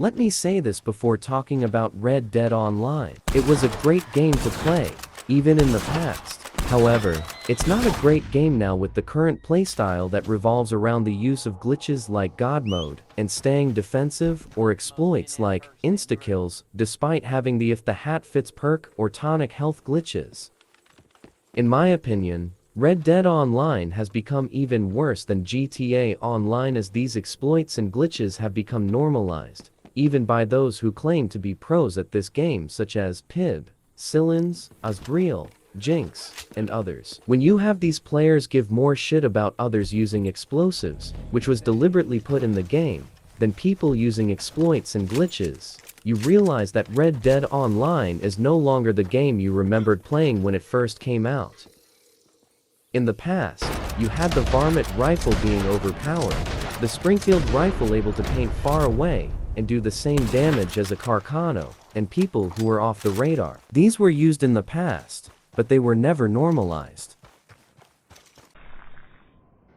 Let me say this before talking about Red Dead Online. It was a great game to play, even in the past. However, it's not a great game now with the current playstyle that revolves around the use of glitches like God Mode and staying defensive or exploits like insta-kills despite having the if the hat fits perk or tonic health glitches. In my opinion, Red Dead Online has become even worse than GTA Online as these exploits and glitches have become normalized, even by those who claim to be pros at this game such as Pib, Sillins, Asbriel, Jinx, and others. When you have these players give more shit about others using explosives, which was deliberately put in the game, than people using exploits and glitches, you realize that Red Dead Online is no longer the game you remembered playing when it first came out. In the past, you had the Varmint rifle being overpowered, the Springfield rifle able to paint far away and do the same damage as a Carcano, and people who were off the radar. These were used in the past, but they were never normalized.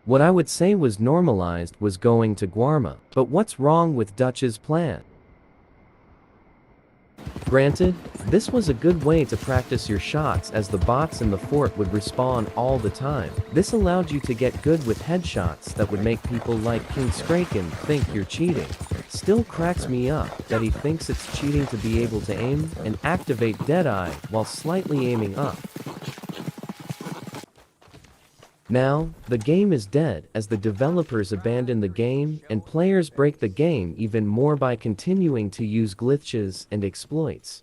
What I would say was normalized was going to Guarma. But what's wrong with Dutch's plan? Granted, this was a good way to practice your shots as the bots in the fort would respawn all the time. This allowed you to get good with headshots that would make people like King Skraken think you're cheating. Still cracks me up that he thinks it's cheating to be able to aim and activate Deadeye while slightly aiming up. Now, the game is dead as the developers abandon the game and players break the game even more by continuing to use glitches and exploits.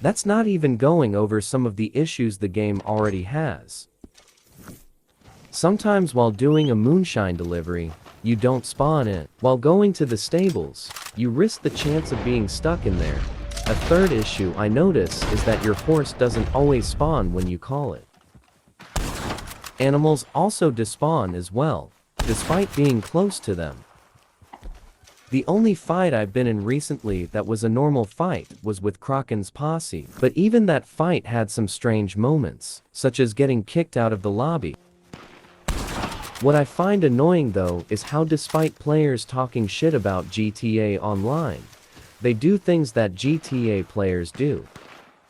That's not even going over some of the issues the game already has. Sometimes while doing a moonshine delivery, you don't spawn in. While going to the stables, you risk the chance of being stuck in there. A third issue I notice is that your horse doesn't always spawn when you call it. Animals also despawn as well, despite being close to them. The only fight I've been in recently that was a normal fight was with Kraken's posse, but even that fight had some strange moments, such as getting kicked out of the lobby. What I find annoying though is how despite players talking shit about GTA Online, they do things that GTA players do.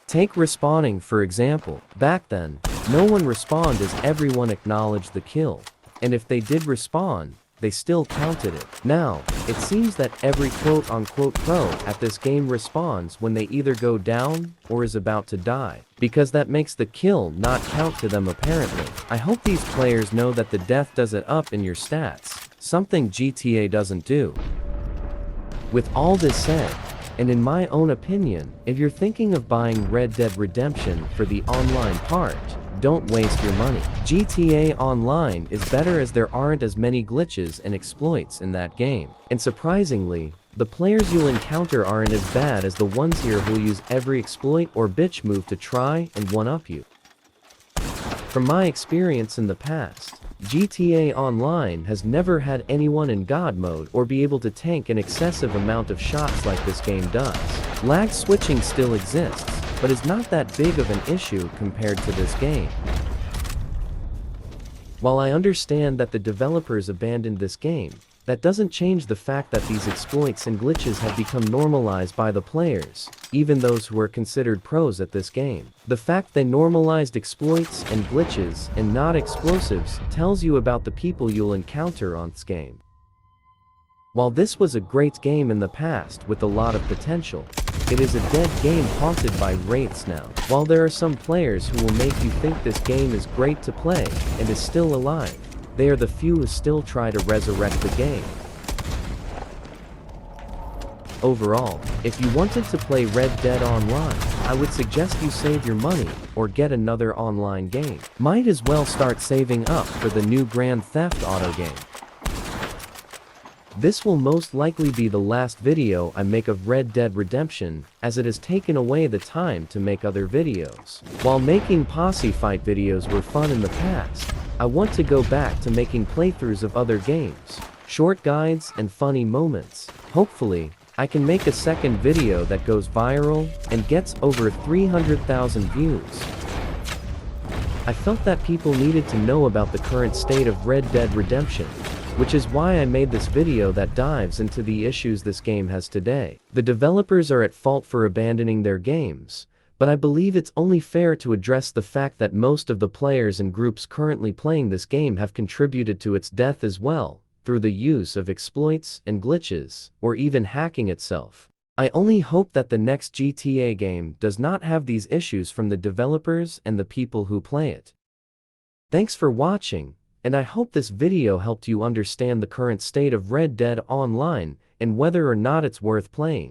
Take respawning for example. Back then, no one respawned as everyone acknowledged the kill, and if they did respawn, they still counted it. Now, it seems that every quote-unquote pro at this game respawns when they either go down or is about to die, because that makes the kill not count to them apparently. I hope these players know that the death does it up in your stats, something GTA doesn't do. With all this said, and in my own opinion, if you're thinking of buying Red Dead Redemption for the online part, don't waste your money. GTA Online is better as there aren't as many glitches and exploits in that game. And surprisingly, the players you'll encounter aren't as bad as the ones here who'll use every exploit or bitch move to try and one-up you. From my experience in the past, GTA Online has never had anyone in God mode or be able to tank an excessive amount of shots like this game does. Lag switching still exists, but is not that big of an issue compared to this game. While I understand that the developers abandoned this game, that doesn't change the fact that these exploits and glitches have become normalized by the players, even those who are considered pros at this game. The fact they normalized exploits and glitches and not explosives tells you about the people you'll encounter on this game. While this was a great game in the past with a lot of potential, it is a dead game haunted by wraiths now. While there are some players who will make you think this game is great to play and is still alive, they are the few who still try to resurrect the game. Overall, if you wanted to play Red Dead Online, I would suggest you save your money or get another online game. Might as well start saving up for the new Grand Theft Auto game. This will most likely be the last video I make of Red Dead Redemption, as it has taken away the time to make other videos. While making posse fight videos were fun in the past, I want to go back to making playthroughs of other games, short guides and funny moments. Hopefully, I can make a second video that goes viral and gets over 300,000 views. I felt that people needed to know about the current state of Red Dead Redemption, which is why I made this video that dives into the issues this game has today. The developers are at fault for abandoning their games, but I believe it's only fair to address the fact that most of the players and groups currently playing this game have contributed to its death as well, through the use of exploits and glitches, or even hacking itself. I only hope that the next GTA game does not have these issues from the developers and the people who play it. Thanks for watching, and I hope this video helped you understand the current state of Red Dead Online and whether or not it's worth playing.